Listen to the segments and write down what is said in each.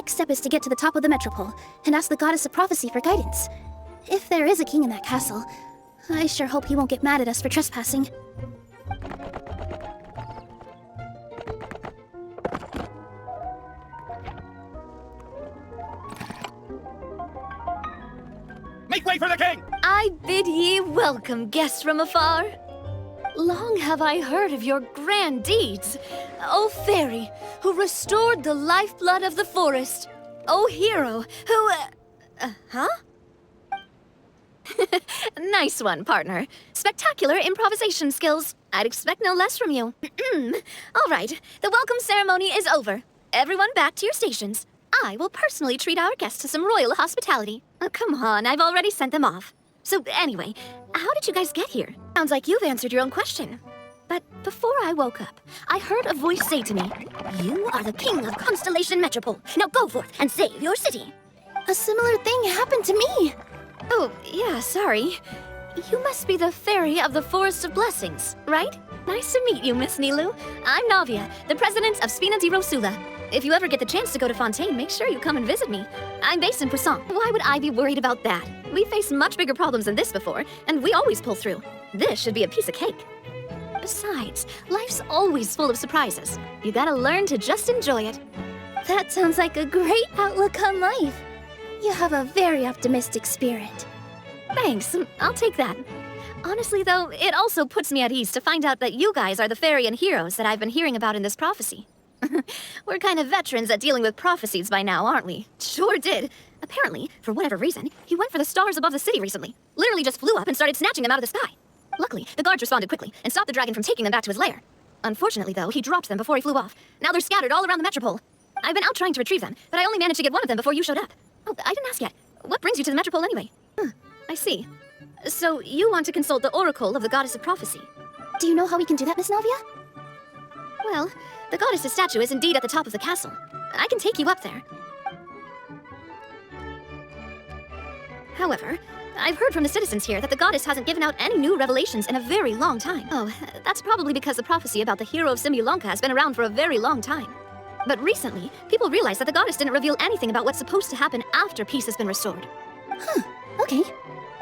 next step is to get to the top of the metropole and ask the goddess of prophecy for guidance. If there is a king in that castle, I sure hope he won't get mad at us for trespassing. Make way for the king! I bid ye welcome, guests from afar. Long have I heard of your grand deeds, O fairy, who restored the lifeblood of the forest. O hero, who... huh? Nice one, partner. Spectacular improvisation skills. I'd expect no less from you. All right, the welcome ceremony is over. Everyone back to your stations. I will personally treat our guests to some royal hospitality. Oh, come on, I've already sent them off. So anyway, how did you guys get here? Sounds like you've answered your own question. But before I woke up, I heard a voice say to me, "You are the king of Constellation Metropole. Now go forth and save your city." A similar thing happened to me. Oh, yeah, sorry. You must be the fairy of the Forest of Blessings, right? Nice to meet you, Miss Nilu. I'm Navia, the president of Spina di Rosula. If you ever get the chance to go to Fontaine, make sure you come and visit me. I'm based in Poisson. Why would I be worried about that? We've faced much bigger problems than this before, and we always pull through. This should be a piece of cake. Besides, life's always full of surprises. You gotta learn to just enjoy it. That sounds like a great outlook on life. You have a very optimistic spirit. Thanks, I'll take that. Honestly, though, it also puts me at ease to find out that you guys are the fairy and heroes that I've been hearing about in this prophecy. We're kind of veterans at dealing with prophecies by now, aren't we? Sure did. Apparently, for whatever reason, he went for the stars above the city recently. Literally just flew up and started snatching them out of the sky. Luckily, the guards responded quickly and stopped the dragon from taking them back to his lair. Unfortunately, though, he dropped them before he flew off. Now they're scattered all around the metropole. I've been out trying to retrieve them, but I only managed to get one of them before you showed up. Oh, I didn't ask yet. What brings you to the metropole anyway? I see. So you want to consult the oracle of the goddess of prophecy. Do you know how we can do that, Miss Navia? Well, the goddess's statue is indeed at the top of the castle. I can take you up there. However, I've heard from the citizens here that the goddess hasn't given out any new revelations in a very long time. Oh, that's probably because the prophecy about the hero of Simulanka has been around for a very long time. But recently, people realized that the goddess didn't reveal anything about what's supposed to happen after peace has been restored. Okay.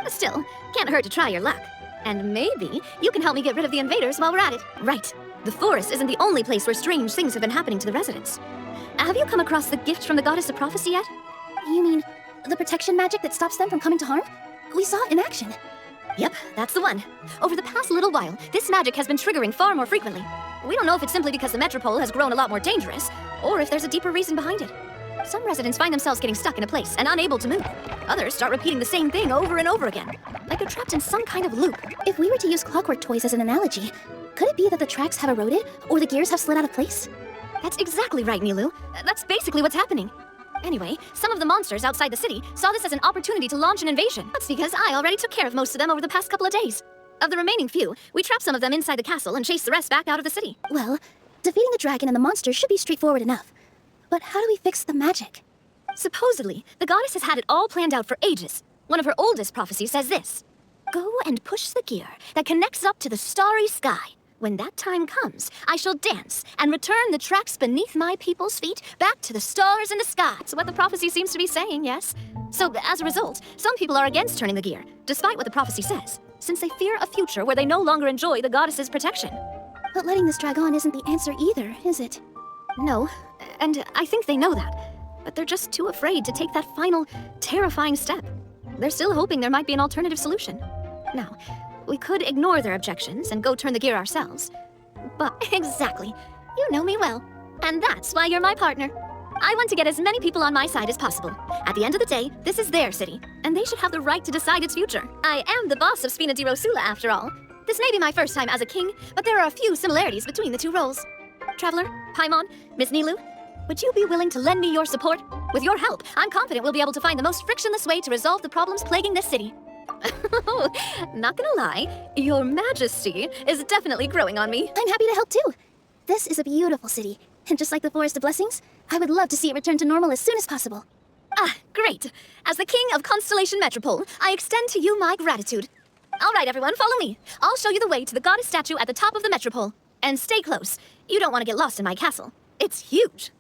Still, can't hurt to try your luck. And maybe you can help me get rid of the invaders while we're at it. Right. The forest isn't the only place where strange things have been happening to the residents. Have you come across the gift from the goddess of prophecy yet? You mean the protection magic that stops them from coming to harm? We saw it in action. Yep, that's the one. Over the past little while, this magic has been triggering far more frequently. We don't know if it's simply because the metropole has grown a lot more dangerous, or if there's a deeper reason behind it. Some residents find themselves getting stuck in a place and unable to move. Others start repeating the same thing over and over again, like they're trapped in some kind of loop. If we were to use clockwork toys as an analogy, could it be that the tracks have eroded, or the gears have slid out of place? That's exactly right, Nilu. That's basically what's happening. Anyway, some of the monsters outside the city saw this as an opportunity to launch an invasion. That's because I already took care of most of them over the past couple of days. Of the remaining few, we trapped some of them inside the castle and chased the rest back out of the city. Well, defeating the dragon and the monsters should be straightforward enough. But how do we fix the magic? Supposedly, the goddess has had it all planned out for ages. One of her oldest prophecies says this: "Go and push the gear that connects up to the starry sky. When that time comes, I shall dance and return the tracks beneath my people's feet back to the stars in the sky." That's what the prophecy seems to be saying, yes? So, as a result, some people are against turning the gear, despite what the prophecy says, since they fear a future where they no longer enjoy the goddess's protection. But letting this drag on isn't the answer either, is it? No, and I think they know that. But they're just too afraid to take that final, terrifying step. They're still hoping there might be an alternative solution. Now, we could ignore their objections and go turn the gear ourselves. But exactly, you know me well. And that's why you're my partner. I want to get as many people on my side as possible. At the end of the day, this is their city, and they should have the right to decide its future. I am the boss of Spina di Rosula, after all. This may be my first time as a king, but there are a few similarities between the two roles. Traveler, Paimon, Miss Nilu, would you be willing to lend me your support? With your help, I'm confident we'll be able to find the most frictionless way to resolve the problems plaguing this city. Not gonna lie, your majesty is definitely growing on me. I'm happy to help too. This is a beautiful city, and just like the Forest of Blessings, I would love to see it return to normal as soon as possible. Ah, great. As the king of Constellation Metropole, I extend to you my gratitude. All right, everyone, follow me. I'll show you the way to the goddess statue at the top of the metropole. And stay close. You don't want to get lost in my castle. It's huge.